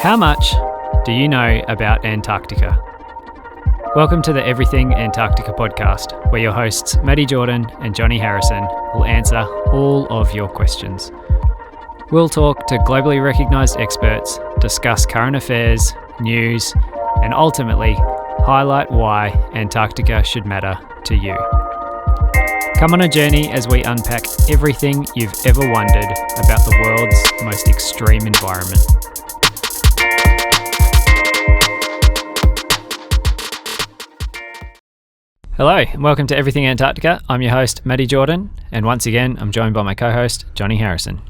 How much do you know about Antarctica? Welcome to the Everything Antarctica Podcast, where your hosts Maddie Jordan and Jonny Harrison will answer all of your questions. We'll talk to globally recognised experts, discuss current affairs, news, and ultimately highlight why Antarctica should matter to you. Come on a journey as we unpack everything you've ever wondered about the world's most extreme environment. Hello and welcome to Everything Antarctica. I'm your host, Maddie Jordan, and once again, I'm joined by my co-host, Jonny Harrison.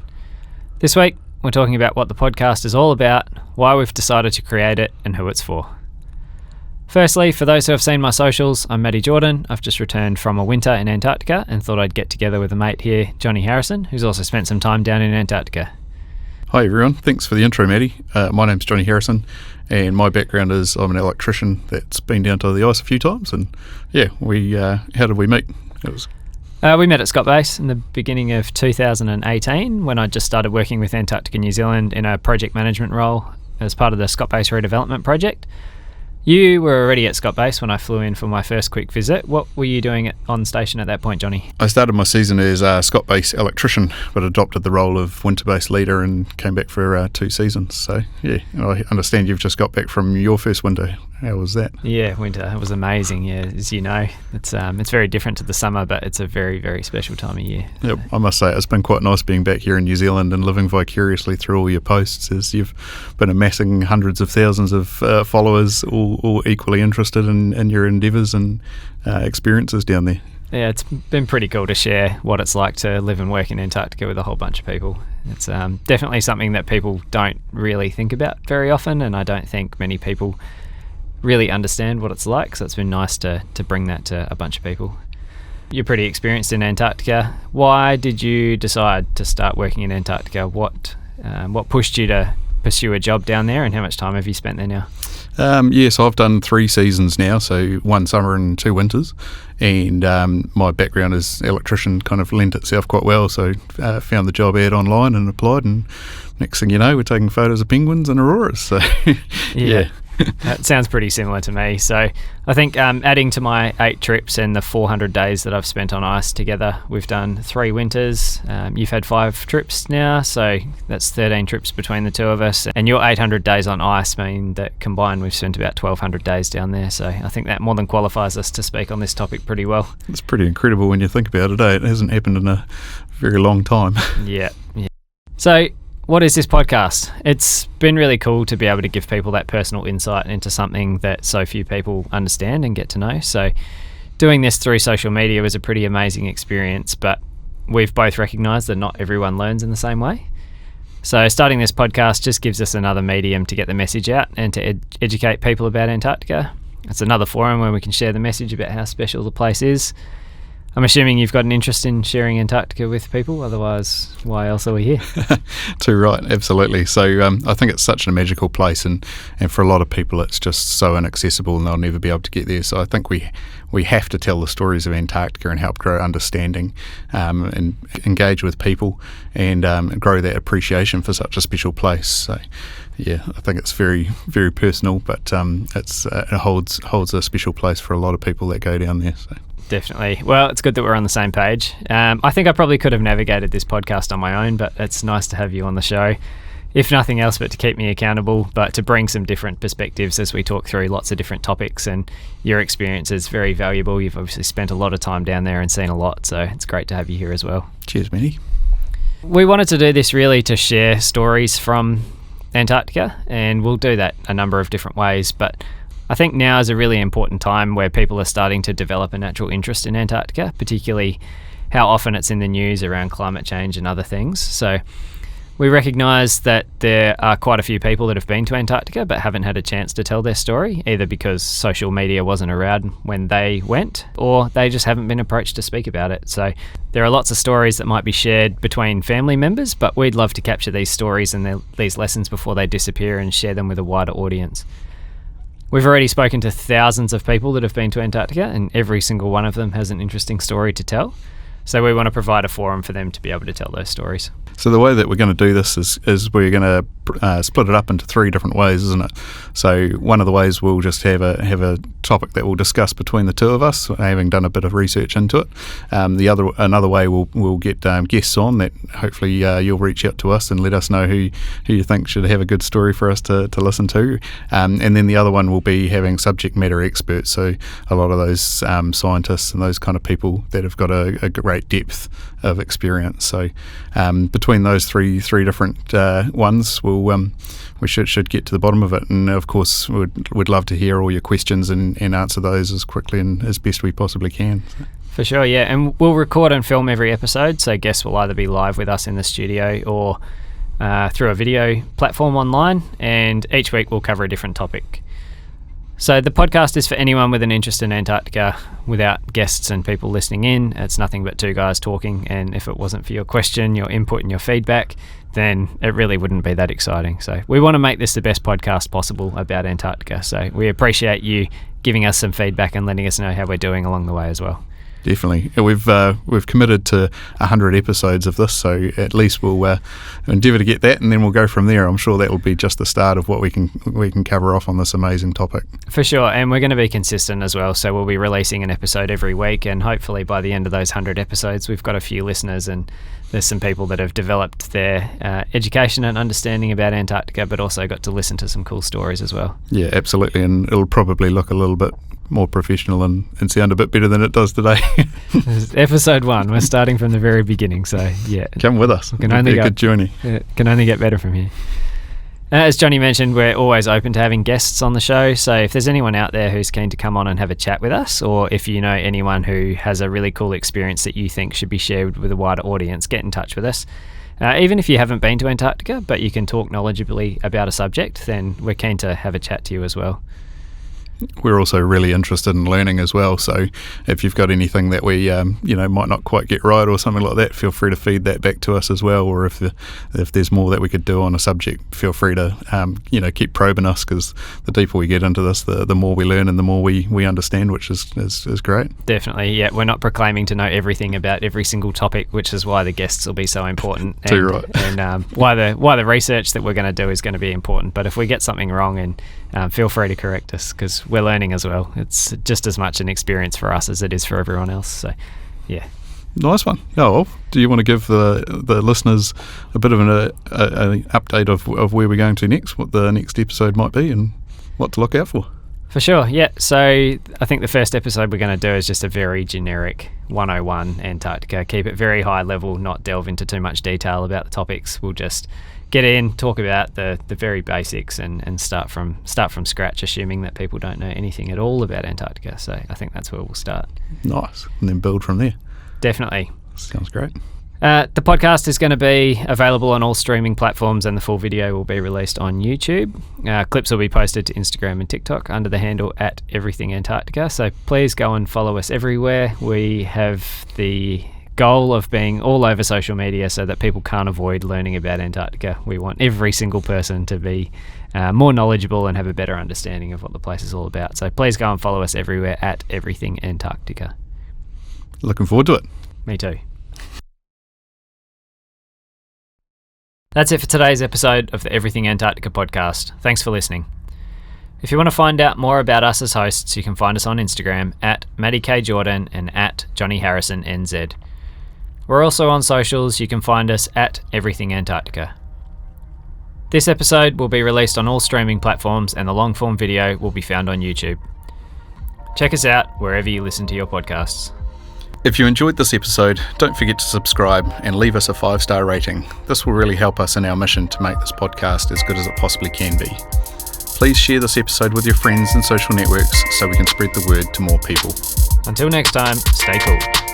This week, we're talking about what the podcast is all about, why we've decided to create it, and who it's for. Firstly, for those who have seen my socials, I'm Maddie Jordan. I've just returned from a winter in Antarctica and thought I'd get together with a mate here, Jonny Harrison, who's also spent some time down in Antarctica. Hi everyone, thanks for the intro, Maddie. My name's Jonny Harrison, and my background is I'm an electrician that's been down to the ice a few times, and how did we meet? We met at Scott Base in the beginning of 2018 when I just started working with Antarctica New Zealand in a project management role as part of the Scott Base redevelopment project. You were already at Scott Base when I flew in for my first quick visit. What were you doing on station at that point, Jonny? I started my season as a Scott Base electrician, but adopted the role of winter base leader and came back for 2 seasons. So, yeah, I understand you've just got back from your first winter. How was that? Yeah, winter. It was amazing. Yeah, as you know, it's very different to the summer, but it's a very, very special time of year. Yep, I must say it's been quite nice being back here in New Zealand and living vicariously through all your posts, as you've been amassing hundreds of thousands of followers, all equally interested in your endeavours and experiences down there. Yeah, it's been pretty cool to share what it's like to live and work in Antarctica with a whole bunch of people. It's definitely something that people don't really think about very often, and I don't think many people really understand what it's like, so it's been nice to bring that to a bunch of people. You're pretty experienced in Antarctica. Why did you decide to start working in Antarctica? What pushed you to pursue a job down there, and how much time have you spent there now? So I've done 3 seasons now, so 1 summer and 2 winters, and my background as electrician kind of lent itself quite well, so found the job ad online and applied, and next thing you know, we're taking photos of penguins and auroras, so yeah. That sounds pretty similar to me. So I think adding to my 8 trips and the 400 days that I've spent on ice together, we've done 3 winters. You've had 5 trips now, so that's 13 trips between the 2 of us. And your 800 days on ice mean that combined we've spent about 1,200 days down there. So I think that more than qualifies us to speak on this topic pretty well. It's pretty incredible when you think about it, eh? It hasn't happened in a very long time. Yeah. So what is this podcast? It's been really cool to be able to give people that personal insight into something that so few people understand and get to know. So doing this through social media was a pretty amazing experience, but we've both recognised that not everyone learns in the same way. So starting this podcast just gives us another medium to get the message out and to educate people about Antarctica. It's another forum where we can share the message about how special the place is. I'm assuming you've got an interest in sharing Antarctica with people, otherwise why else are we here? Too right, absolutely. So I think it's such a magical place, and for a lot of people it's just so inaccessible and they'll never be able to get there. So I think we have to tell the stories of Antarctica and help grow understanding and engage with people and grow that appreciation for such a special place. So yeah, I think it's very, very personal, but it holds a special place for a lot of people that go down there. So. Definitely. Well, it's good that we're on the same page. I think I probably could have navigated this podcast on my own, but it's nice to have you on the show. If nothing else, but to keep me accountable, but to bring some different perspectives as we talk through lots of different topics, and your experience is very valuable. You've obviously spent a lot of time down there and seen a lot, so it's great to have you here as well. Cheers, Manny. We wanted to do this really to share stories from Antarctica, and we'll do that a number of different ways, but I think now is a really important time where people are starting to develop a natural interest in Antarctica, particularly how often it's in the news around climate change and other things. So we recognise that there are quite a few people that have been to Antarctica but haven't had a chance to tell their story, either because social media wasn't around when they went or they just haven't been approached to speak about it. So there are lots of stories that might be shared between family members, but we'd love to capture these stories and these lessons before they disappear and share them with a wider audience. We've already spoken to thousands of people that have been to Antarctica, and every single one of them has an interesting story to tell. So we want to provide a forum for them to be able to tell those stories. So the way that we're going to do this is we're going to split it up into 3 different ways, isn't it? So one of the ways we'll just have a topic that we'll discuss between the two of us, having done a bit of research into it. Another way we'll get guests on that hopefully you'll reach out to us and let us know who you think should have a good story for us to listen to. And then the other one will be having subject matter experts, so a lot of those scientists and those kind of people that have got a great depth of experience. So between those three different ones, we should get to the bottom of it. And of course, we'd love to hear all your questions and answer those as quickly and as best we possibly can. For sure, yeah. And we'll record and film every episode, so guests will either be live with us in the studio or through a video platform online, and each week we'll cover a different topic. So the podcast is for anyone with an interest in Antarctica without guests and people listening in. It's nothing but 2 guys talking, and if it wasn't for your question, your input and your feedback, then it really wouldn't be that exciting. So we want to make this the best podcast possible about Antarctica. So we appreciate you giving us some feedback and letting us know how we're doing along the way as well. Definitely. We've committed to 100 episodes of this, so at least we'll endeavour to get that, and then we'll go from there. I'm sure that will be just the start of what we can cover off on this amazing topic. For sure, and we're going to be consistent as well, so we'll be releasing an episode every week, and hopefully by the end of those 100 episodes we've got a few listeners, and there's some people that have developed their education and understanding about Antarctica, but also got to listen to some cool stories as well. Yeah, absolutely, and it'll probably look a little bit more professional and sound a bit better than it does today. Episode 1, we're starting from the very beginning, so yeah. Come with us. It'll be a good journey. It can only get better from here. As Jonny mentioned, we're always open to having guests on the show, so if there's anyone out there who's keen to come on and have a chat with us, or if you know anyone who has a really cool experience that you think should be shared with a wider audience, get in touch with us. Even if you haven't been to Antarctica, but you can talk knowledgeably about a subject, then we're keen to have a chat to you as well. We're also really interested in learning as well, so if you've got anything that we might not quite get right or something like that, feel free to feed that back to us as well, or if there's more that we could do on a subject, feel free to keep probing us, because the deeper we get into this, the more we learn and the more we understand, which is great. Definitely, yeah. We're not proclaiming to know everything about every single topic, which is why the guests will be so important. Too right. And why the research that we're going to do is going to be important. But if we get something wrong, and feel free to correct us, because we're learning as well. It's just as much an experience for us as it is for everyone else. So, yeah. Nice one. Oh, well, do you want to give the listeners a bit of an update of where we're going to next, what the next episode might be, and what to look out for? For sure, yeah. So I think the first episode we're going to do is just a very generic 101 Antarctica. Keep it very high level, not delve into too much detail about the topics. We'll just get in, talk about the very basics, and start from scratch, assuming that people don't know anything at all about Antarctica. So I think that's where we'll start. Nice. And then build from there. Definitely. Sounds great. The podcast is going to be available on all streaming platforms, and the full video will be released on YouTube. Clips will be posted to Instagram and TikTok under the handle @Everything Antarctica. So please go and follow us everywhere. We have the goal of being all over social media so that people can't avoid learning about Antarctica. We want every single person to be more knowledgeable and have a better understanding of what the place is all about. So please go and follow us everywhere @Everything Antarctica. Looking forward to it. Me too. That's it for today's episode of the Everything Antarctica podcast. Thanks for listening. If you want to find out more about us as hosts, you can find us on Instagram @MattyKJordan and @Jonny Harrison NZ. We're also on socials. You can find us @Everything Antarctica. This episode will be released on all streaming platforms, and the long-form video will be found on YouTube. Check us out wherever you listen to your podcasts. If you enjoyed this episode, don't forget to subscribe and leave us a 5-star rating. This will really help us in our mission to make this podcast as good as it possibly can be. Please share this episode with your friends and social networks so we can spread the word to more people. Until next time, stay cool.